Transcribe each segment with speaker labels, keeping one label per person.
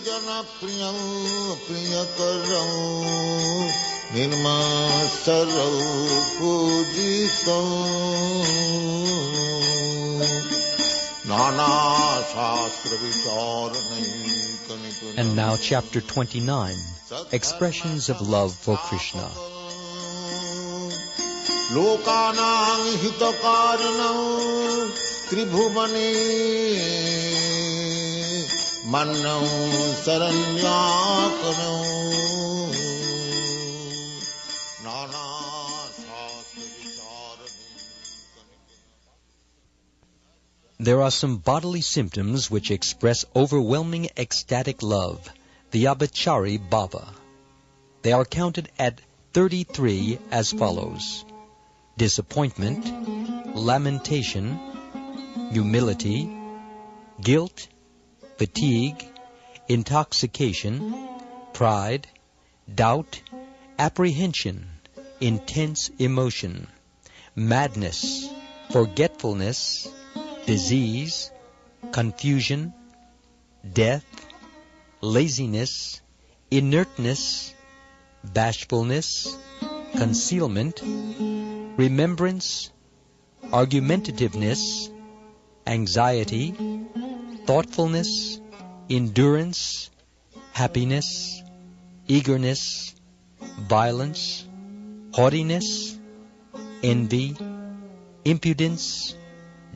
Speaker 1: jana priyam priyakaram nirmasaram pujitam nana shastra vicharanai.
Speaker 2: And now chapter 29, Expressions of Love for Krishna.
Speaker 1: Lokanang hitakarinam tribhuvane mannam saranyakanam nana shastra vicharanai.
Speaker 2: There are some bodily symptoms which express overwhelming ecstatic love, the abhachari bhava. They are counted at 33 as follows: disappointment, lamentation, humility, guilt, fatigue, intoxication, pride, doubt, apprehension, intense emotion, madness, forgetfulness, disease, confusion, death, laziness, inertness, bashfulness, concealment, remembrance, argumentativeness, anxiety, thoughtfulness, endurance, happiness, eagerness, violence, haughtiness, envy, impudence,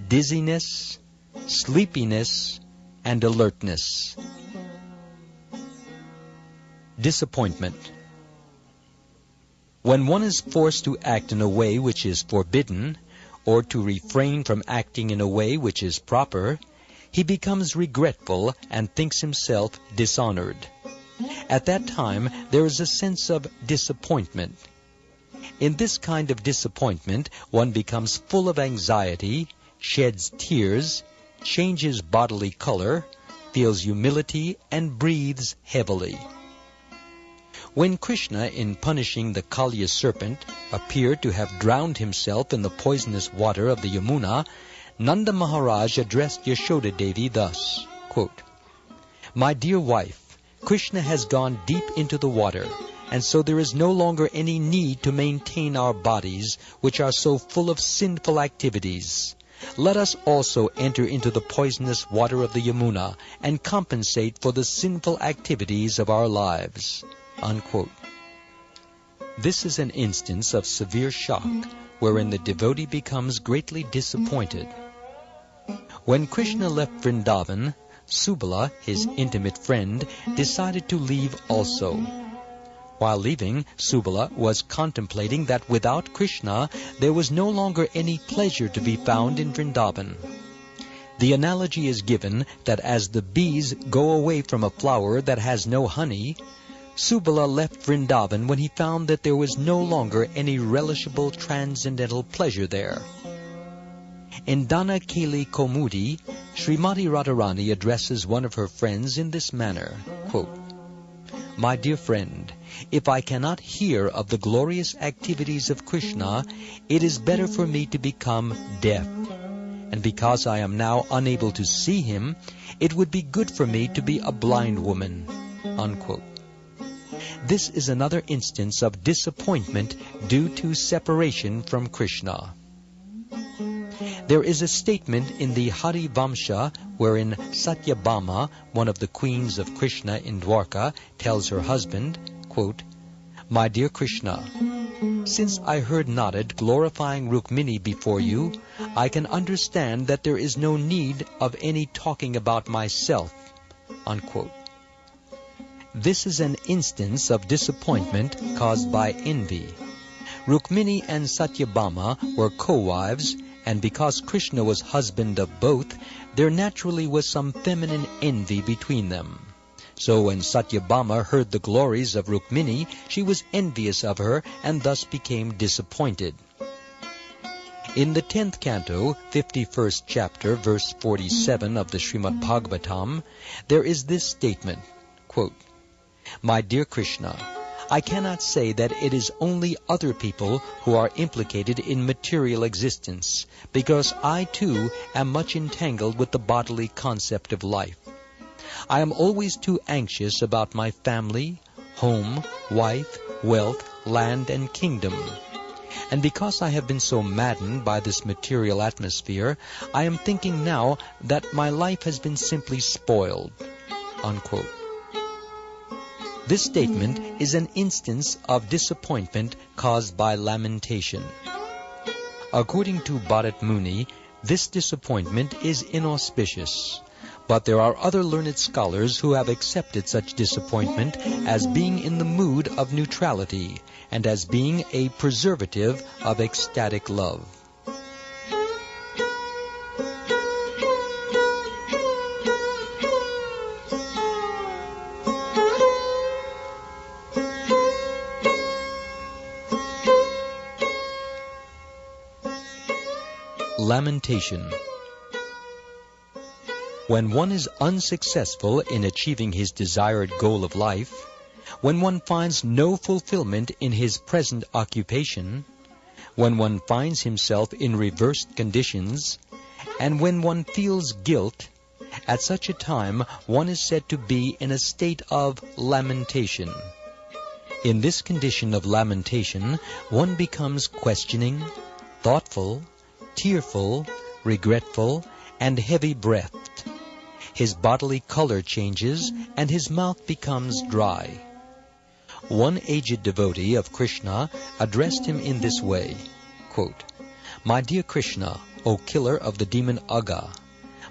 Speaker 2: dizziness, sleepiness, and alertness. Disappointment. When one is forced to act in a way which is forbidden, or to refrain from acting in a way which is proper, he becomes regretful and thinks himself dishonored. At that time, there is a sense of disappointment. In this kind of disappointment, one becomes full of anxiety, sheds tears, changes bodily color, feels humility, and breathes heavily. When Krishna, in punishing the Kalya serpent, appeared to have drowned himself in the poisonous water of the Yamuna, Nanda Maharaj addressed Yashoda Devi thus, quote, "My dear wife, Krishna has gone deep into the water, and so there is no longer any need to maintain our bodies, which are so full of sinful activities. Let us also enter into the poisonous water of the Yamuna and compensate for the sinful activities of our lives." Unquote. This is an instance of severe shock, wherein the devotee becomes greatly disappointed. When Krishna left Vrindavan, Subala, his intimate friend, decided to leave also. While leaving, Subala was contemplating that without Krishna there was no longer any pleasure to be found in Vrindavan. The analogy is given that as the bees go away from a flower that has no honey, Subala left Vrindavan when he found that there was no longer any relishable transcendental pleasure there. In Dana Keli Komudi, Srimati Radharani addresses one of her friends in this manner, quote, "My dear friend, if I cannot hear of the glorious activities of Krishna, it is better for me to become deaf. And because I am now unable to see him, it would be good for me to be a blind woman." Unquote. This is another instance of disappointment due to separation from Krishna. There is a statement in the Hari Vamsha wherein Satyabhama, one of the queens of Krishna in Dwarka, tells her husband, quote, "My dear Krishna, since I heard Narad glorifying Rukmini before you, I can understand that there is no need of any talking about myself." Unquote. This is an instance of disappointment caused by envy. Rukmini and Satyabhama were co-wives, and because Krishna was husband of both, there naturally was some feminine envy between them. So when Satyabhama heard the glories of Rukmini, she was envious of her and thus became disappointed. In the 10th canto, 51st chapter, verse 47 of the Srimad Bhagavatam, there is this statement, quote, "My dear Krishna, I cannot say that it is only other people who are implicated in material existence, because I too am much entangled with the bodily concept of life. I am always too anxious about my family, home, wife, wealth, land, and kingdom. And because I have been so maddened by this material atmosphere, I am thinking now that my life has been simply spoiled." Unquote. This statement is an instance of disappointment caused by lamentation. According to Bharat Muni, this disappointment is inauspicious. But there are other learned scholars who have accepted such disappointment as being in the mood of neutrality and as being a preservative of ecstatic love. Lamentation. When one is unsuccessful in achieving his desired goal of life, when one finds no fulfillment in his present occupation, when one finds himself in reversed conditions, and when one feels guilt, at such a time one is said to be in a state of lamentation. In this condition of lamentation, one becomes questioning, thoughtful, tearful, regretful, and heavy-breathed. His bodily color changes, and his mouth becomes dry. One aged devotee of Krsna addressed him in this way, quote, "My dear Krsna, O killer of the demon Aga,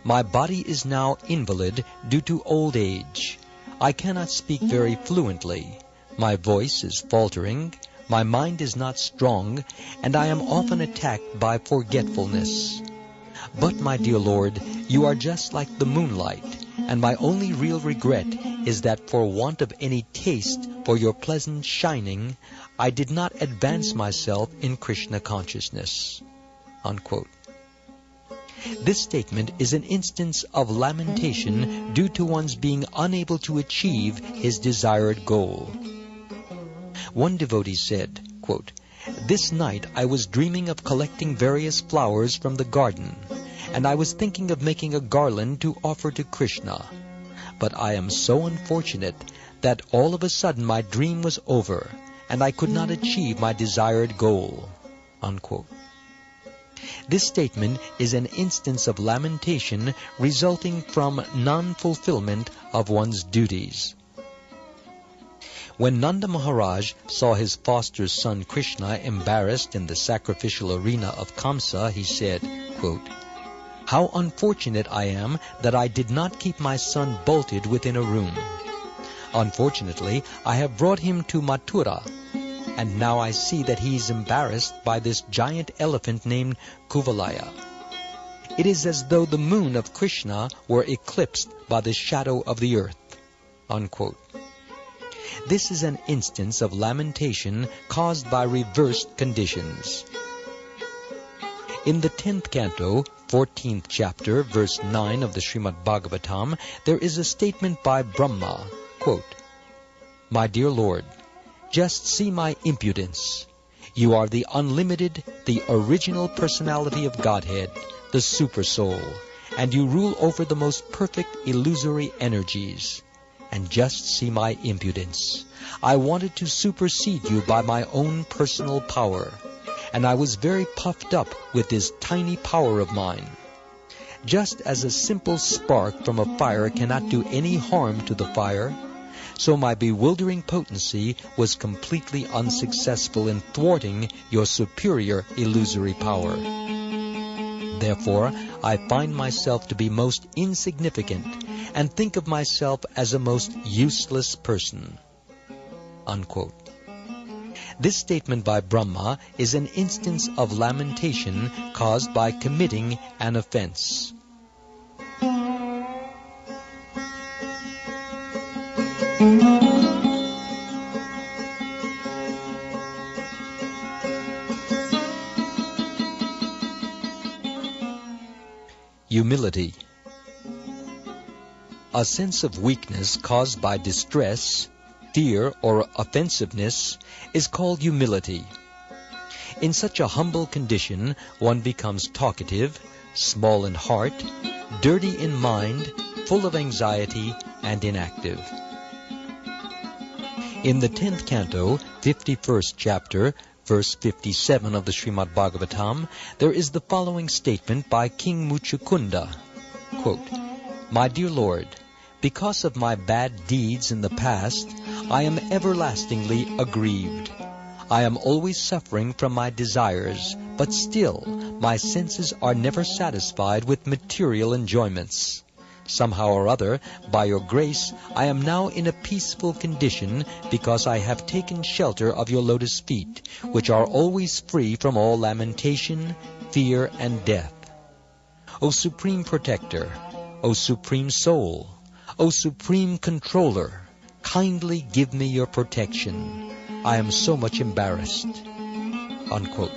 Speaker 2: my body is now invalid due to old age. I cannot speak very fluently. My voice is faltering. My mind is not strong, and I am often attacked by forgetfulness. But, my dear Lord, you are just like the moonlight, and my only real regret is that for want of any taste for your pleasant shining, I did not advance myself in Krishna consciousness." Unquote. This statement is an instance of lamentation due to one's being unable to achieve his desired goal. One devotee said, quote, "This night I was dreaming of collecting various flowers from the garden, and I was thinking of making a garland to offer to Krishna. But I am so unfortunate that all of a sudden my dream was over, and I could not achieve my desired goal." Unquote. This statement is an instance of lamentation resulting from non-fulfillment of one's duties. When Nanda Maharaj saw his foster son Krishna embarrassed in the sacrificial arena of Kamsa, he said, quote, "How unfortunate I am that I did not keep my son bolted within a room. Unfortunately, I have brought him to Mathura, and now I see that he is embarrassed by this giant elephant named Kuvalaya. It is as though the moon of Krishna were eclipsed by the shadow of the earth." Unquote. This is an instance of lamentation caused by reversed conditions. In the 10th canto, 14th chapter, verse 9 of the Srimad Bhagavatam, there is a statement by Brahma, quote, "My dear Lord, just see my impudence. You are the unlimited, the original personality of Godhead, the Super Soul, and you rule over the most perfect illusory energies. And just see my impudence. I wanted to supersede you by my own personal power, and I was very puffed up with this tiny power of mine. Just as a simple spark from a fire cannot do any harm to the fire, so my bewildering potency was completely unsuccessful in thwarting your superior illusory power. Therefore, I find myself to be most insignificant and think of myself as a most useless person." Unquote. This statement by Brahma is an instance of lamentation caused by committing an offense. Humility. A sense of weakness caused by distress, fear, or offensiveness is called humility. In such a humble condition, one becomes talkative, small in heart, dirty in mind, full of anxiety, and inactive. In the 10th canto, 51st chapter, verse 57 of the Srimad Bhagavatam, there is the following statement by King Muchukunda, quote, "My dear Lord, because of my bad deeds in the past, I am everlastingly aggrieved. I am always suffering from my desires, but still my senses are never satisfied with material enjoyments. Somehow or other, by your grace, I am now in a peaceful condition because I have taken shelter of your lotus feet, which are always free from all lamentation, fear, and death. O Supreme Protector, O Supreme Soul, O Supreme Controller, kindly give me your protection. I am so much embarrassed." Unquote.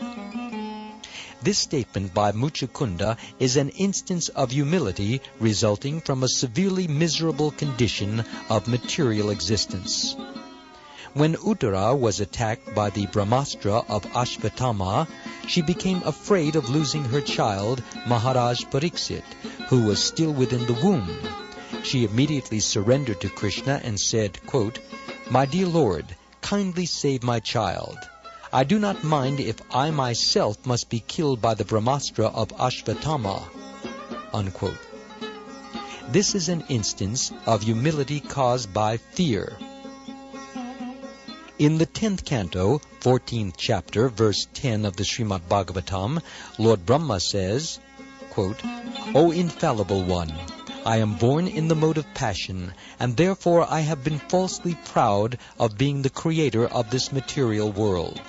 Speaker 2: This statement by Muchukunda is an instance of humility resulting from a severely miserable condition of material existence. When Uttara was attacked by the Brahmastra of Ashvatthama, she became afraid of losing her child, Maharaj Pariksit, who was still within the womb. She immediately surrendered to Krishna and said, quote, "My dear Lord, kindly save my child. I do not mind if I myself must be killed by the Brahmastra of Ashvatthama." Unquote. This is an instance of humility caused by fear. In the 10th canto, 14th chapter, verse 10 of the Srimad Bhagavatam, Lord Brahma says, quote, "O infallible one, I am born in the mode of passion, and therefore I have been falsely proud of being the creator of this material world.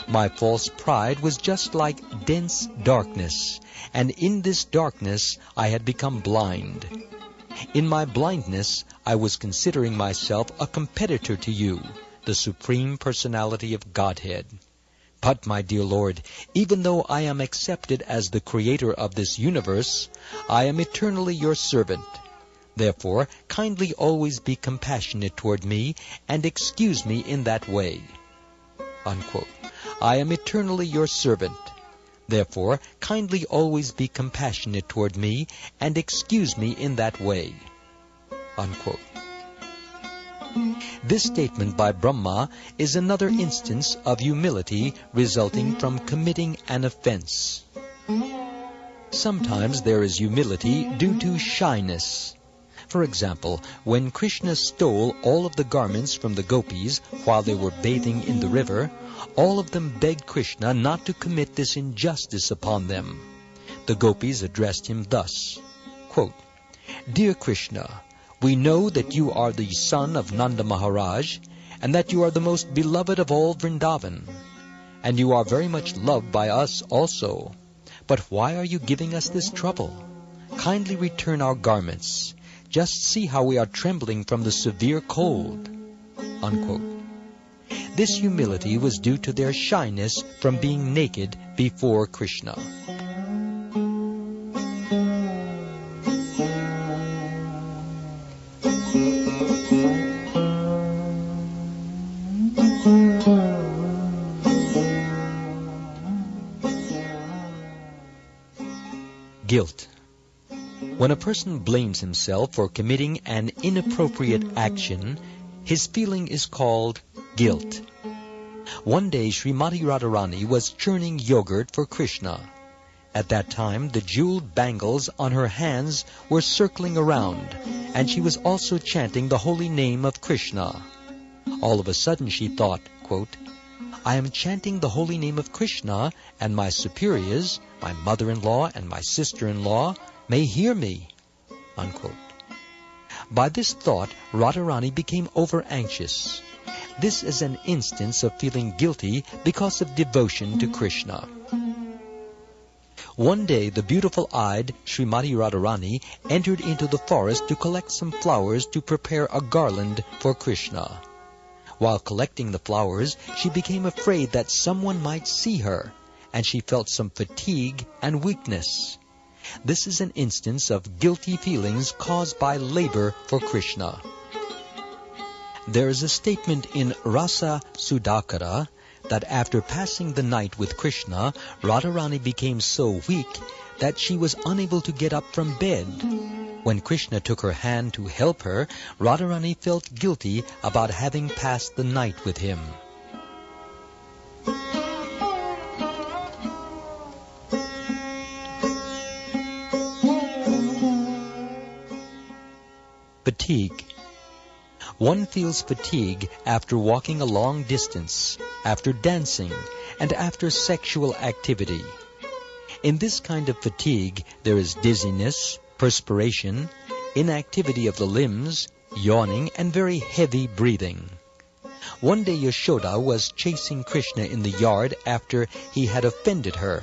Speaker 2: My false pride was just like dense darkness, and in this darkness I had become blind. In my blindness I was considering myself a competitor to you, the Supreme Personality of Godhead. But, my dear Lord, even though I am accepted as the creator of this universe, I am eternally your servant. Therefore, kindly always be compassionate toward me and excuse me in that way." Unquote. I am eternally your servant. Therefore, kindly always be compassionate toward me and excuse me in that way. Unquote. This statement by Brahma is another instance of humility resulting from committing an offense. Sometimes there is humility due to shyness. For example, when Krishna stole all of the garments from the gopis while they were bathing in the river, all of them begged Krishna not to commit this injustice upon them. The gopis addressed him thus, quote, "Dear Krishna, we know that you are the son of Nanda Maharaj, and that you are the most beloved of all Vrindavan, and you are very much loved by us also. But why are you giving us this trouble? Kindly return our garments. Just see how we are trembling from the severe cold." Unquote. This humility was due to their shyness from being naked before Krishna. Guilt. When a person blames himself for committing an inappropriate action, his feeling is called guilt. One day Srimati Radharani was churning yogurt for Krishna. At that time, the jeweled bangles on her hands were circling around, and she was also chanting the holy name of Krishna. All of a sudden she thought, quote, "I am chanting the holy name of Krishna, and my superiors, my mother-in-law and my sister-in-law, may hear me." Unquote. By this thought, Radharani became over-anxious. This is an instance of feeling guilty because of devotion to Krishna. One day, the beautiful-eyed Srimati Radharani entered into the forest to collect some flowers to prepare a garland for Krishna. While collecting the flowers, she became afraid that someone might see her, and she felt some fatigue and weakness. This is an instance of guilty feelings caused by labor for Krishna. There is a statement in Rasa Sudhakara that after passing the night with Krishna, Radharani became so weak that she was unable to get up from bed. When Krishna took her hand to help her, Radharani felt guilty about having passed the night with him. Fatigue. One feels fatigue after walking a long distance, after dancing, and after sexual activity. In this kind of fatigue, there is dizziness, perspiration, inactivity of the limbs, yawning, and very heavy breathing. One day Yashoda was chasing Krishna in the yard after he had offended her.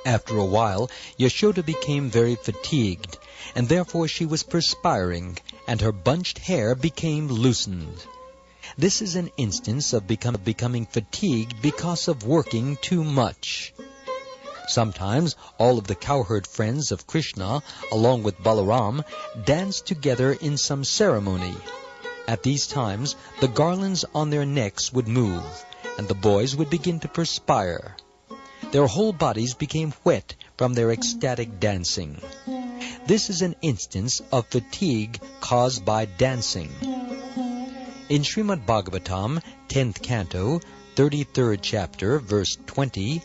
Speaker 2: After a while, Yashoda became very fatigued, and therefore she was perspiring, and her bunched hair became loosened. This is an instance of becoming fatigued because of working too much. Sometimes all of the cowherd friends of Krishna, along with Balaram, danced together in some ceremony. At these times, the garlands on their necks would move, and the boys would begin to perspire. Their whole bodies became wet from their ecstatic dancing. This is an instance of fatigue caused by dancing. In Srimad Bhagavatam, 10th canto, 33rd chapter, verse 20,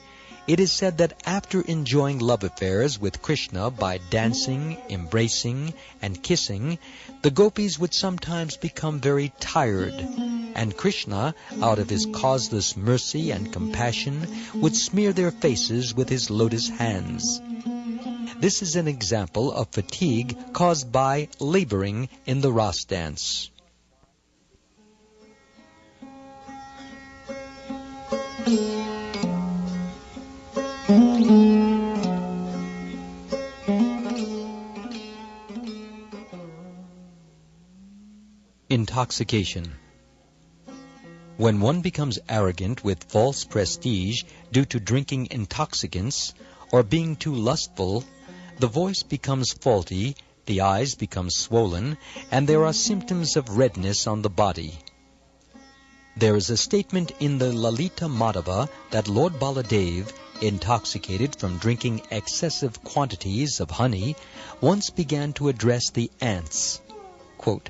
Speaker 2: it is said that after enjoying love affairs with Krishna by dancing, embracing, and kissing, the gopis would sometimes become very tired, and Krishna, out of his causeless mercy and compassion, would smear their faces with his lotus hands. This is an example of fatigue caused by laboring in the Ras dance. Intoxication. When one becomes arrogant with false prestige due to drinking intoxicants or being too lustful, the voice becomes faulty, the eyes become swollen, and there are symptoms of redness on the body. There is a statement in the Lalita Madhava that Lord Baladev, intoxicated from drinking excessive quantities of honey, once began to address the ants. Quote,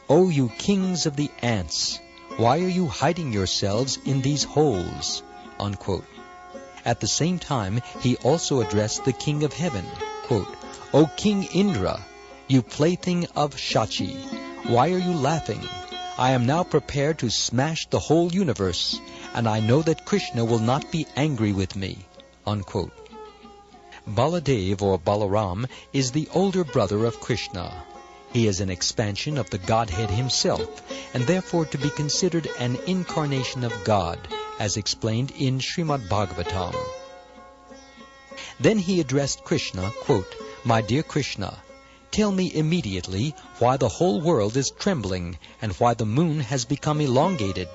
Speaker 2: "O you kings of the ants, why are you hiding yourselves in these holes?" Unquote. At the same time, he also addressed the king of heaven. Quote, "O King Indra, you plaything of Shachi, why are you laughing? I am now prepared to smash the whole universe, and I know that Krishna will not be angry with me." Unquote. Baladev, or Balaram, is the older brother of Krishna. He is an expansion of the Godhead himself, and therefore to be considered an incarnation of God, as explained in Srimad Bhagavatam. Then he addressed Krishna, quote, "My dear Krishna, tell me immediately why the whole world is trembling and why the moon has become elongated.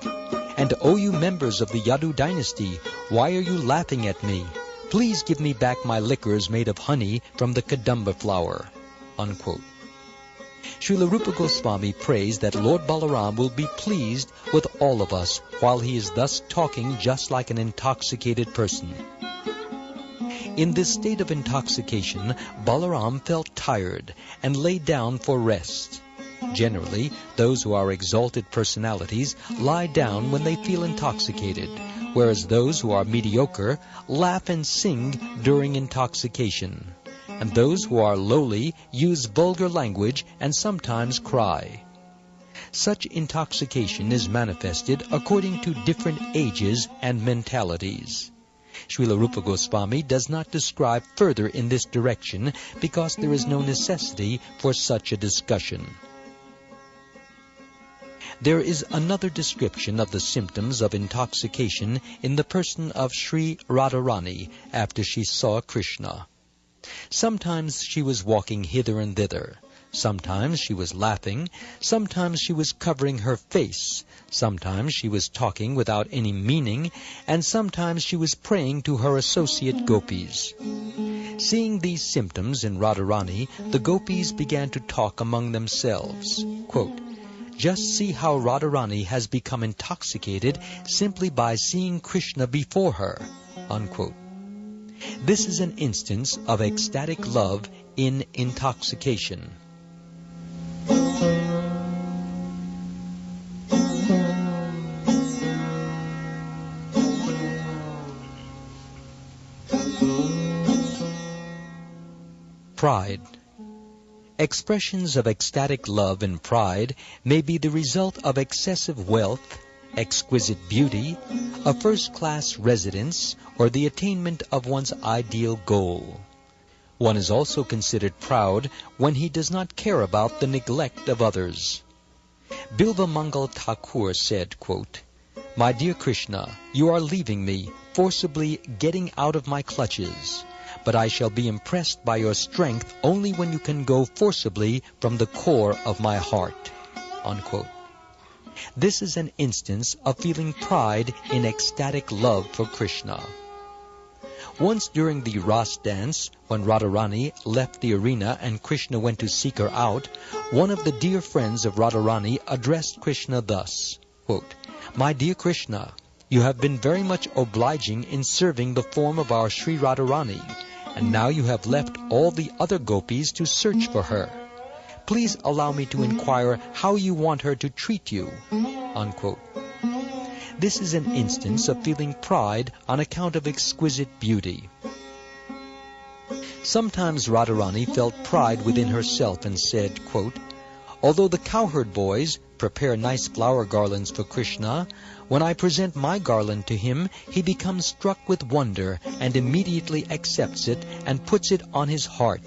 Speaker 2: And O you members of the Yadu dynasty, why are you laughing at me? Please give me back my liquors made of honey from the Kadamba flower." Unquote. Srila Rupa Goswami prays that Lord Balaram will be pleased with all of us while he is thus talking just like an intoxicated person. In this state of intoxication, Balaram felt tired and lay down for rest. Generally, those who are exalted personalities lie down when they feel intoxicated, whereas those who are mediocre laugh and sing during intoxication, and those who are lowly use vulgar language and sometimes cry. Such intoxication is manifested according to different ages and mentalities. Srila Rupa Goswami does not describe further in this direction because there is no necessity for such a discussion. There is another description of the symptoms of intoxication in the person of Sri Radharani after she saw Krishna. Sometimes she was walking hither and thither. Sometimes she was laughing. Sometimes she was covering her face. Sometimes she was talking without any meaning. And sometimes she was praying to her associate gopis. Seeing these symptoms in Radharani, the gopis began to talk among themselves. Quote, "Just see how Radharani has become intoxicated simply by seeing Krishna before her." Unquote. This is an instance of ecstatic love in intoxication. Pride. Expressions of ecstatic love and pride may be the result of excessive wealth, exquisite beauty, a first-class residence, or the attainment of one's ideal goal. One is also considered proud when he does not care about the neglect of others. Bilvamangal Thakur said, quote, "My dear Krishna, you are leaving me, forcibly getting out of my clutches. But I shall be impressed by your strength only when you can go forcibly from the core of my heart." Unquote. This is an instance of feeling pride in ecstatic love for Krishna. Once during the Ras dance, when Radharani left the arena and Krishna went to seek her out, one of the dear friends of Radharani addressed Krishna thus, quote, "My dear Krishna, you have been very much obliging in serving the form of our Sri Radharani, and now you have left all the other gopis to search for her. Please allow me to inquire how you want her to treat you." Unquote. This is an instance of feeling pride on account of exquisite beauty. Sometimes Radharani felt pride within herself and said, quote, "Although the cowherd boys prepare nice flower garlands for Krishna, when I present my garland to him, he becomes struck with wonder and immediately accepts it and puts it on his heart."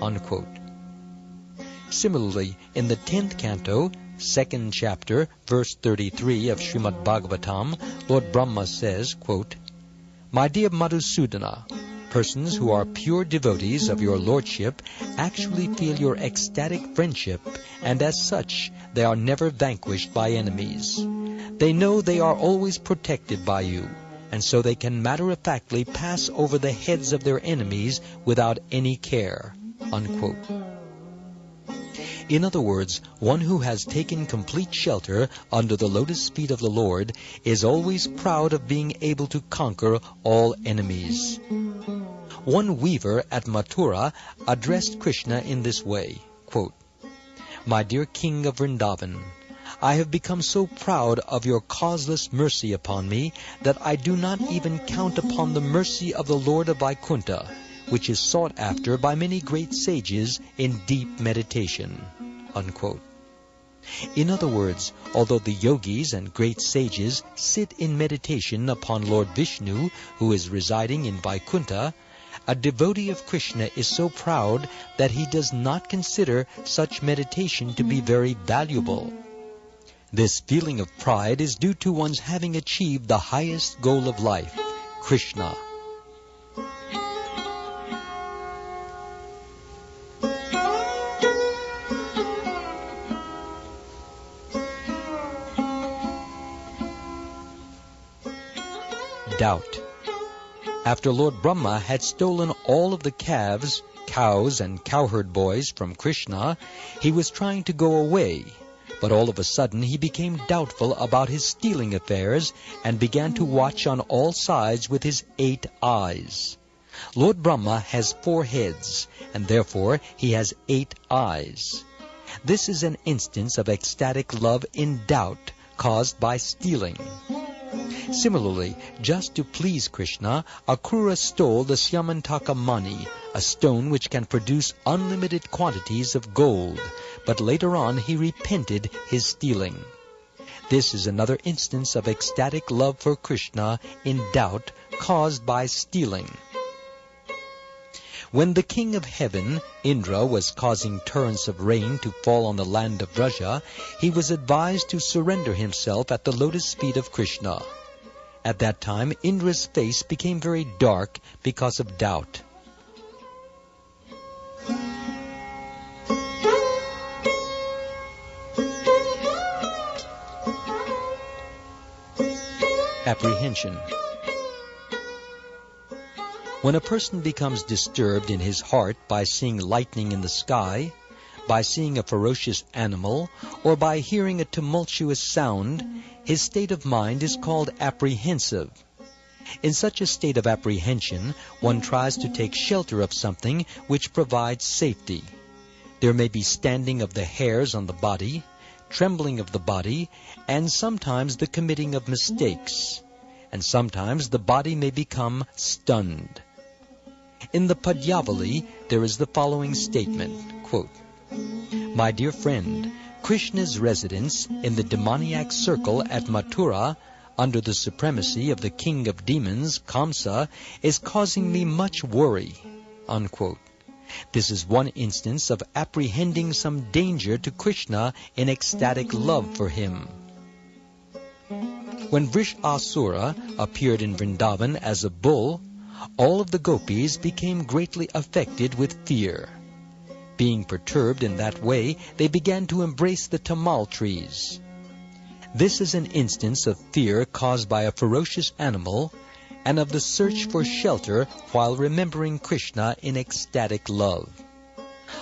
Speaker 2: Unquote. Similarly, in the 10th canto, 2nd chapter, verse 33 of Srimad Bhagavatam, Lord Brahma says, quote, "My dear Madhusudana, persons who are pure devotees of your lordship actually feel your ecstatic friendship, and as such, they are never vanquished by enemies. They know they are always protected by you, and so they can matter-of-factly pass over the heads of their enemies without any care." Unquote. In other words, one who has taken complete shelter under the lotus feet of the Lord is always proud of being able to conquer all enemies. One weaver at Mathura addressed Krishna in this way, quote, "My dear King of Vrindavan, I have become so proud of your causeless mercy upon me that I do not even count upon the mercy of the Lord of Vaikuntha, which is sought after by many great sages in deep meditation." Unquote. In other words, although the yogis and great sages sit in meditation upon Lord Vishnu, who is residing in Vaikuntha, a devotee of Krishna is so proud that he does not consider such meditation to be very valuable. This feeling of pride is due to one's having achieved the highest goal of life, Krishna. Doubt. After Lord Brahma had stolen all of the calves, cows, and cowherd boys from Krishna, he was trying to go away, but all of a sudden he became doubtful about his stealing affairs and began to watch on all sides with his 8 eyes. Lord Brahma has 4 heads, and therefore he has 8 eyes. This is an instance of ecstatic love in doubt caused by stealing. Similarly, just to please Krishna, Akrura stole the Syamantaka money, a stone which can produce unlimited quantities of gold, but later on he repented his stealing. This is another instance of ecstatic love for Krishna in doubt caused by stealing. When the king of heaven, Indra, was causing torrents of rain to fall on the land of Vraja, he was advised to surrender himself at the lotus feet of Krishna. At that time, Indra's face became very dark because of doubt. Apprehension. When a person becomes disturbed in his heart by seeing lightning in the sky, by seeing a ferocious animal, or by hearing a tumultuous sound, his state of mind is called apprehensive. In such a state of apprehension, one tries to take shelter of something which provides safety. There may be standing of the hairs on the body, trembling of the body, and sometimes the committing of mistakes. And sometimes the body may become stunned. In the Padyavali, there is the following statement, quote, "My dear friend, Krishna's residence in the demoniac circle at Mathura, under the supremacy of the king of demons, Kamsa, is causing me much worry." Unquote. This is one instance of apprehending some danger to Krishna in ecstatic love for him. When Vrishasura appeared in Vrindavan as a bull, all of the gopis became greatly affected with fear. Being perturbed in that way, they began to embrace the tamal trees. This is an instance of fear caused by a ferocious animal and of the search for shelter while remembering Krishna in ecstatic love.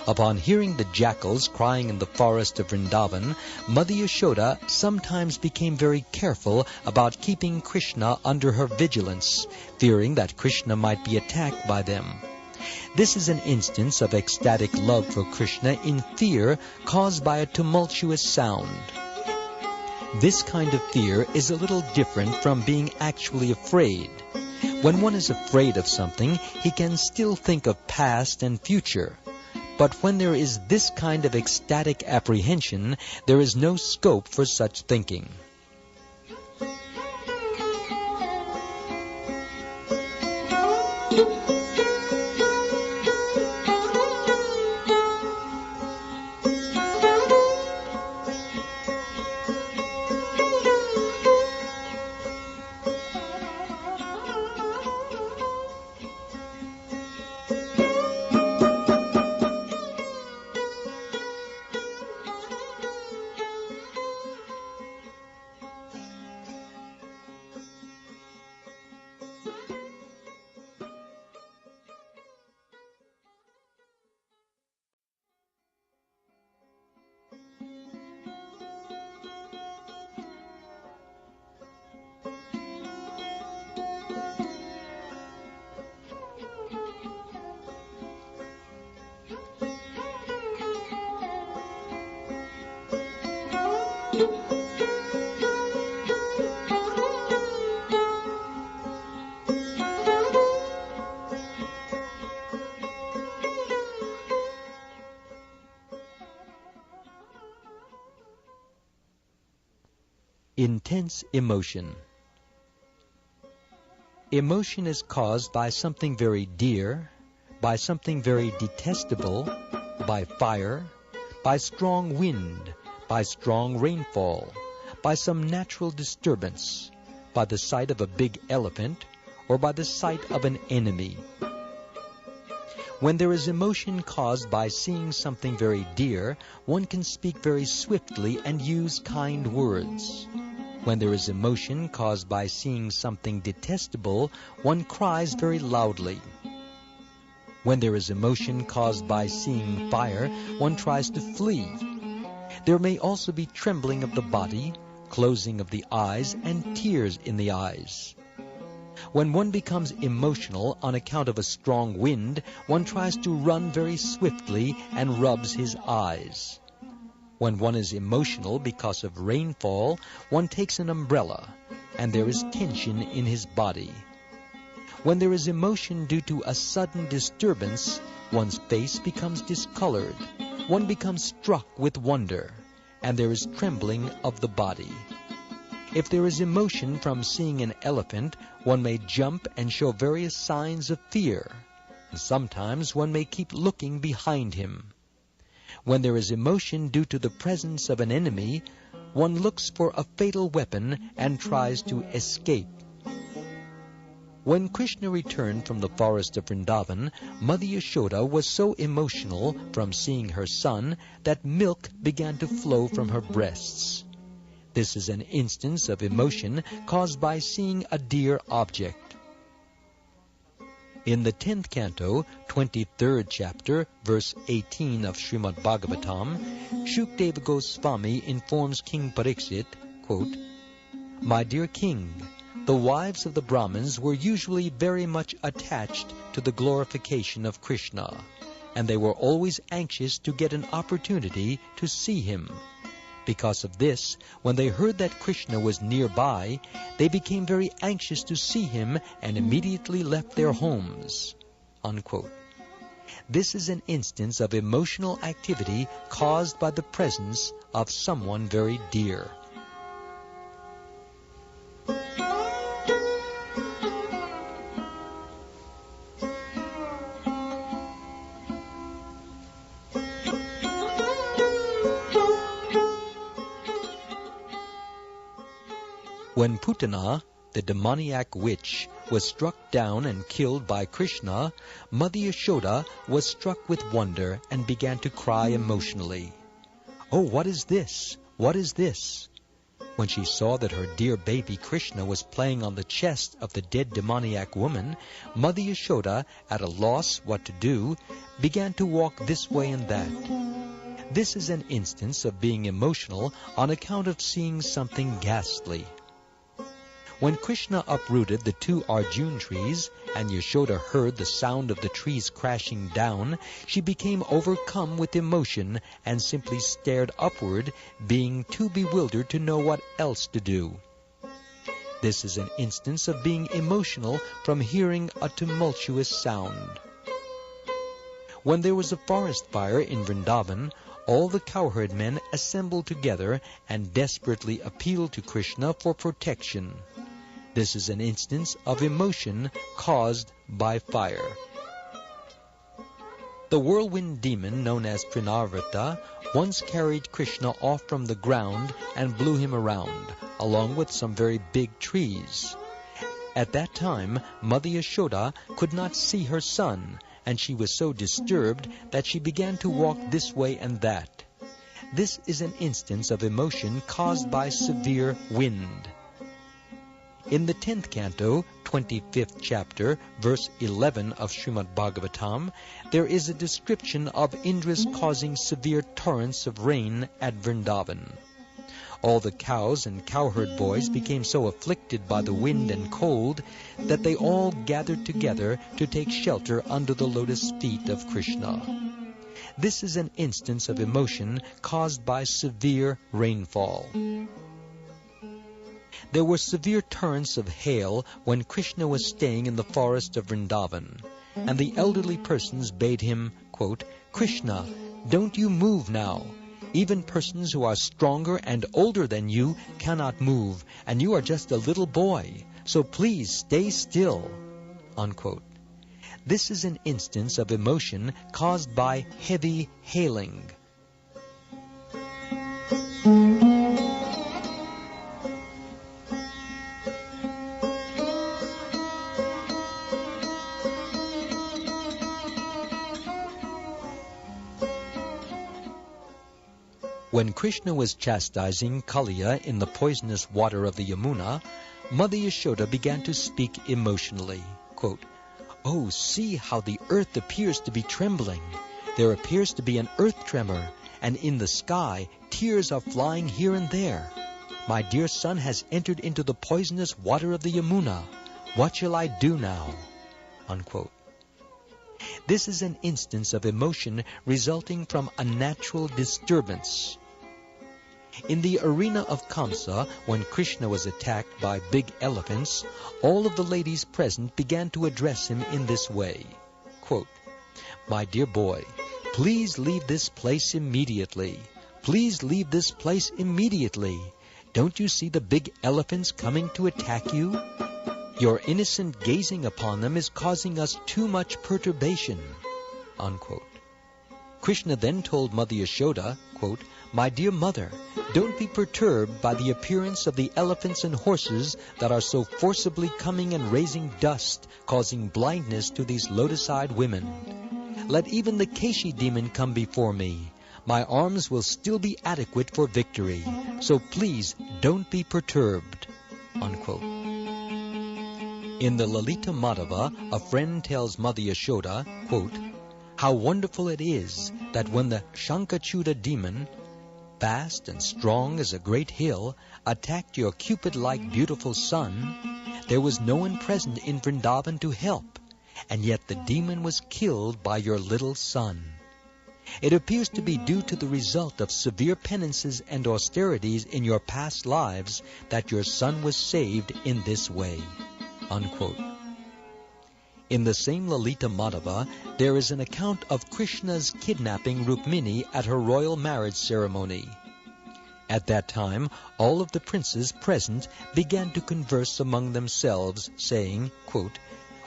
Speaker 2: Upon hearing the jackals crying in the forest of Vrindavan, Mother Yashoda sometimes became very careful about keeping Krishna under her vigilance, fearing that Krishna might be attacked by them. This is an instance of ecstatic love for Krishna in fear caused by a tumultuous sound. This kind of fear is a little different from being actually afraid. When one is afraid of something, he can still think of past and future. But when there is this kind of ecstatic apprehension, there is no scope for such thinking. Intense emotion. Emotion is caused by something very dear, by something very detestable, by fire, by strong wind, by strong rainfall, by some natural disturbance, by the sight of a big elephant, or by the sight of an enemy. When there is emotion caused by seeing something very dear, one can speak very swiftly and use kind words. When there is emotion caused by seeing something detestable, one cries very loudly. When there is emotion caused by seeing fire, one tries to flee. There may also be trembling of the body, closing of the eyes, and tears in the eyes. When one becomes emotional on account of a strong wind, one tries to run very swiftly and rubs his eyes. When one is emotional because of rainfall, one takes an umbrella, and there is tension in his body. When there is emotion due to a sudden disturbance, one's face becomes discolored, one becomes struck with wonder, and there is trembling of the body. If there is emotion from seeing an elephant, one may jump and show various signs of fear. Sometimes one may keep looking behind him. When there is emotion due to the presence of an enemy, one looks for a fatal weapon and tries to escape. When Krishna returned from the forest of Vrindavan, Mother Yashoda was so emotional from seeing her son that milk began to flow from her breasts. This is an instance of emotion caused by seeing a dear object. In the 10th canto, 23rd chapter, verse 18 of Srimad Bhagavatam, Shukdeva Goswami informs King Pariksit, quote, "My dear king, The wives of the Brahmins were usually very much attached to the glorification of Krishna, and they were always anxious to get an opportunity to see him. Because of this, when they heard that Krishna was nearby, they became very anxious to see him and immediately left their homes." Unquote. This is an instance of emotional activity caused by the presence of someone very dear. When Putana, the demoniac witch, was struck down and killed by Krishna, Mother Yashoda was struck with wonder and began to cry emotionally. "Oh, what is this? What is this?" When she saw that her dear baby Krishna was playing on the chest of the dead demoniac woman, Mother Yashoda, at a loss what to do, began to walk this way and that. This is an instance of being emotional on account of seeing something ghastly. When Krishna uprooted the 2 Arjun trees, and Yashoda heard the sound of the trees crashing down, she became overcome with emotion and simply stared upward, being too bewildered to know what else to do. This is an instance of being emotional from hearing a tumultuous sound. When there was a forest fire in Vrindavan, all the cowherd men assembled together and desperately appealed to Krishna for protection. This is an instance of emotion caused by fire. The whirlwind demon known as Trinarvrata once carried Krishna off from the ground and blew him around, along with some very big trees. At that time, Mother Yashoda could not see her son, and she was so disturbed that she began to walk this way and that. This is an instance of emotion caused by severe wind. In the 10th canto, 25th chapter, verse 11 of Srimad Bhagavatam, there is a description of Indra's causing severe torrents of rain at Vrindavan. All the cows and cowherd boys became so afflicted by the wind and cold that they all gathered together to take shelter under the lotus feet of Krishna. This is an instance of emotion caused by severe rainfall. There were severe torrents of hail when Krishna was staying in the forest of Vrindavan, and the elderly persons bade him, quote, "Krishna, don't you move now. Even persons who are stronger and older than you cannot move, and you are just a little boy, so please stay still." Unquote. This is an instance of emotion caused by heavy hailing. When Krishna was chastising Kaliya in the poisonous water of the Yamuna, Mother Yashoda began to speak emotionally. Quote, "Oh, see how the earth appears to be trembling. There appears to be an earth tremor, and in the sky tears are flying here and there. My dear son has entered into the poisonous water of the Yamuna. What shall I do now?" Unquote. This is an instance of emotion resulting from a natural disturbance. In the arena of Kamsa, when Krishna was attacked by big elephants, all of the ladies present began to address him in this way. Quote, "My dear boy, please leave this place immediately. Please leave this place immediately. Don't you see the big elephants coming to attack you? Your innocent gazing upon them is causing us too much perturbation." Unquote. Krishna then told Mother Yashoda, quote, "My dear mother, don't be perturbed by the appearance of the elephants and horses that are so forcibly coming and raising dust, causing blindness to these lotus-eyed women. Let even the Keshi demon come before me. My arms will still be adequate for victory, so please don't be perturbed." Unquote. In the Lalita Madhava, a friend tells Mother Yashoda, quote, "How wonderful it is that when the Shankachuda demon, vast and strong as a great hill, attacked your Cupid-like beautiful son, there was no one present in Vrindavan to help, and yet the demon was killed by your little son. It appears to be due to the result of severe penances and austerities in your past lives that your son was saved in this way." Unquote. In the same Lalita Madhava, there is an account of Krishna's kidnapping Rukmini at her royal marriage ceremony. At that time, all of the princes present began to converse among themselves, saying, quote,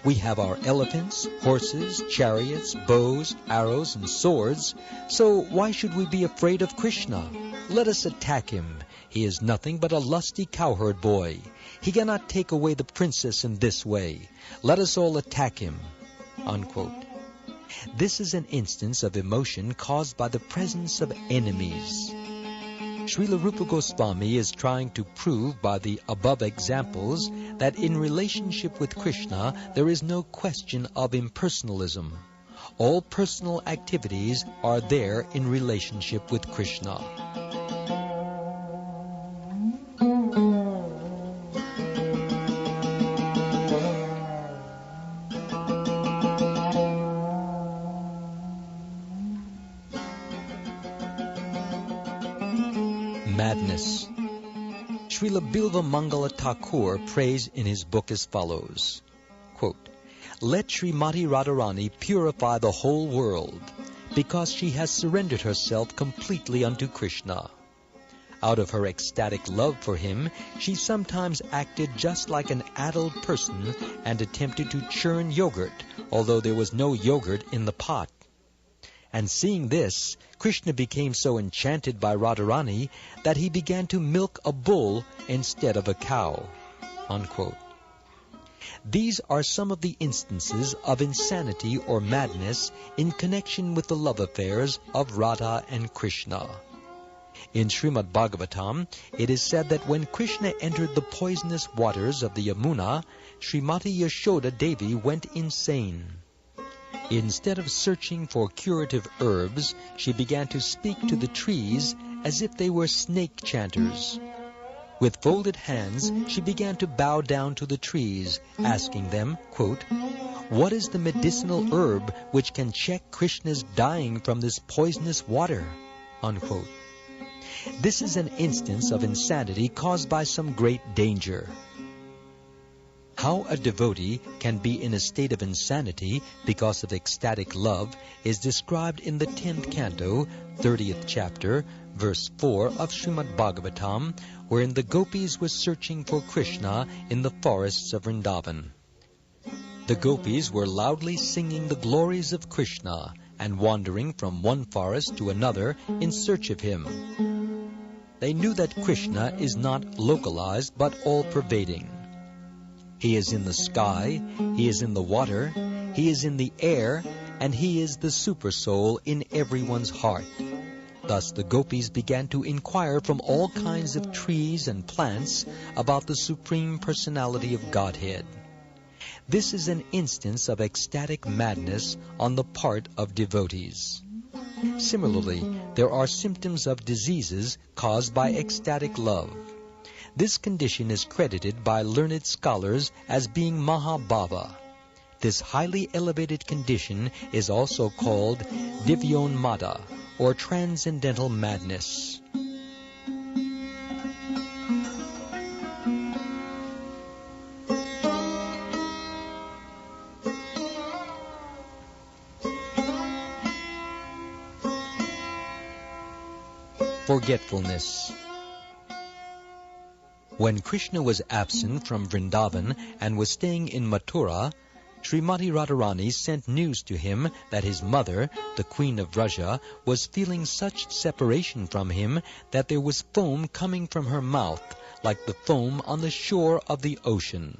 Speaker 2: "We have our elephants, horses, chariots, bows, arrows, and swords, so why should we be afraid of Krishna? Let us attack him. He is nothing but a lusty cowherd boy. He cannot take away the princess in this way. Let us all attack him." Unquote. This is an instance of emotion caused by the presence of enemies. Srila Rupa Goswami is trying to prove by the above examples that in relationship with Krishna there is no question of impersonalism. All personal activities are there in relationship with Krishna. Madness. Srila Bilva Mangala Thakur prays in his book as follows, quote, "Let Srimati Radharani purify the whole world, because she has surrendered herself completely unto Krishna. Out of her ecstatic love for him, she sometimes acted just like an adult person and attempted to churn yogurt, although there was no yogurt in the pot. And seeing this, Krishna became so enchanted by Radharani that he began to milk a bull instead of a cow." Unquote. These are some of the instances of insanity or madness in connection with the love affairs of Radha and Krishna. In Srimad Bhagavatam, it is said that when Krishna entered the poisonous waters of the Yamuna, Srimati Yashoda Devi went insane. Instead of searching for curative herbs, she began to speak to the trees as if they were snake chanters. With folded hands, she began to bow down to the trees, asking them, quote, "What is the medicinal herb which can check Krishna's dying from this poisonous water?" Unquote. This is an instance of insanity caused by some great danger. How a devotee can be in a state of insanity because of ecstatic love is described in the 10th canto, 30th chapter, verse 4 of Srimad Bhagavatam, wherein the gopis were searching for Krishna in the forests of Vrindavan. The gopis were loudly singing the glories of Krishna and wandering from one forest to another in search of him. They knew that Krishna is not localized but all-pervading. He is in the sky, he is in the water, he is in the air, and he is the super-soul in everyone's heart. Thus the gopis began to inquire from all kinds of trees and plants about the Supreme Personality of Godhead. This is an instance of ecstatic madness on the part of devotees. Similarly, there are symptoms of diseases caused by ecstatic love. This condition is credited by learned scholars as being Mahabhava. This highly elevated condition is also called Divyonmada, or transcendental madness. Forgetfulness. When Krishna was absent from Vrindavan and was staying in Mathura, Srimati Radharani sent news to him that his mother, the Queen of Vraja, was feeling such separation from him that there was foam coming from her mouth, like the foam on the shore of the ocean.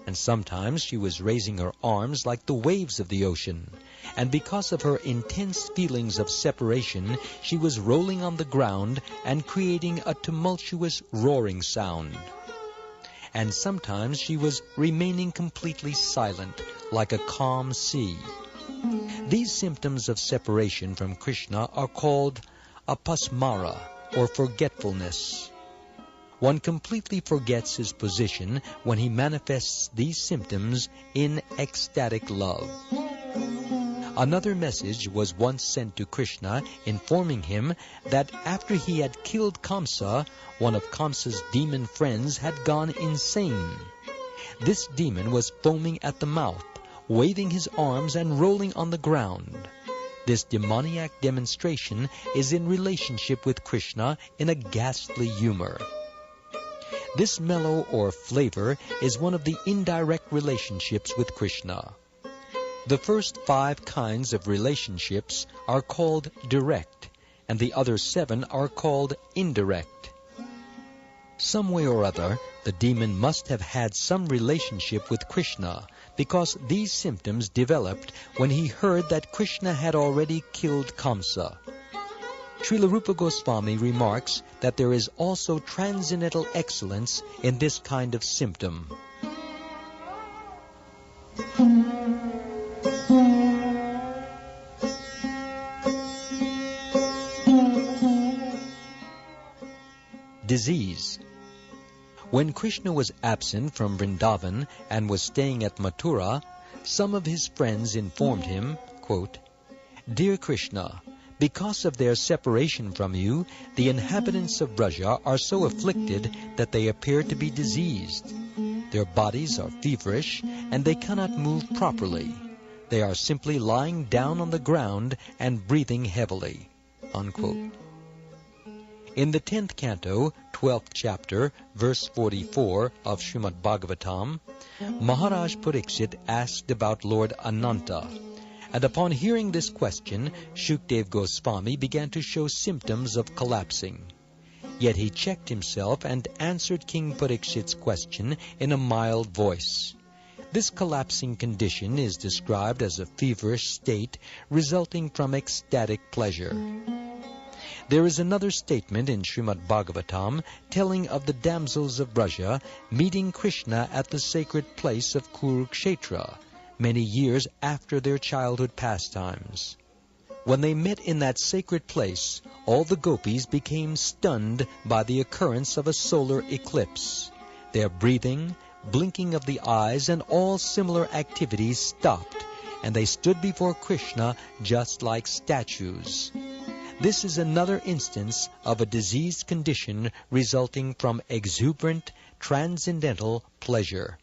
Speaker 2: And sometimes she was raising her arms like the waves of the ocean, and because of her intense feelings of separation, she was rolling on the ground and creating a tumultuous roaring sound. And sometimes she was remaining completely silent, like a calm sea. These symptoms of separation from Krishna are called apasmara, or forgetfulness. One completely forgets his position when he manifests these symptoms in ecstatic love. Another message was once sent to Krishna informing him that after he had killed Kamsa, one of Kamsa's demon friends had gone insane. This demon was foaming at the mouth, waving his arms and rolling on the ground. This demoniac demonstration is in relationship with Krishna in a ghastly humor. This mellow or flavor is one of the indirect relationships with Krishna. The first 5 kinds of relationships are called direct, and the other 7 are called indirect. Some way or other, the demon must have had some relationship with Krishna, because these symptoms developed when he heard that Krishna had already killed Kamsa. Srila Rupa Goswami remarks that there is also transcendental excellence in this kind of symptom. Disease. When Krishna was absent from Vrindavan and was staying at Mathura, some of his friends informed him, quote, "Dear Krishna, because of their separation from you, the inhabitants of Braja are so afflicted that they appear to be diseased. Their bodies are feverish, and they cannot move properly. They are simply lying down on the ground and breathing heavily." Unquote. In the 10th canto, 12th chapter, verse 44 of Srimad Bhagavatam, Maharaj Pariksit asked about Lord Ananta. And upon hearing this question, Shukdev Goswami began to show symptoms of collapsing. Yet he checked himself and answered King Parikshit's question in a mild voice. This collapsing condition is described as a feverish state resulting from ecstatic pleasure. There is another statement in Srimad Bhagavatam telling of the damsels of Braja meeting Krishna at the sacred place of Kurukshetra, many years after their childhood pastimes. When they met in that sacred place, all the gopis became stunned by the occurrence of a solar eclipse. Their breathing, blinking of the eyes, and all similar activities stopped, and they stood before Krishna just like statues. This is another instance of a diseased condition resulting from exuberant, transcendental pleasure.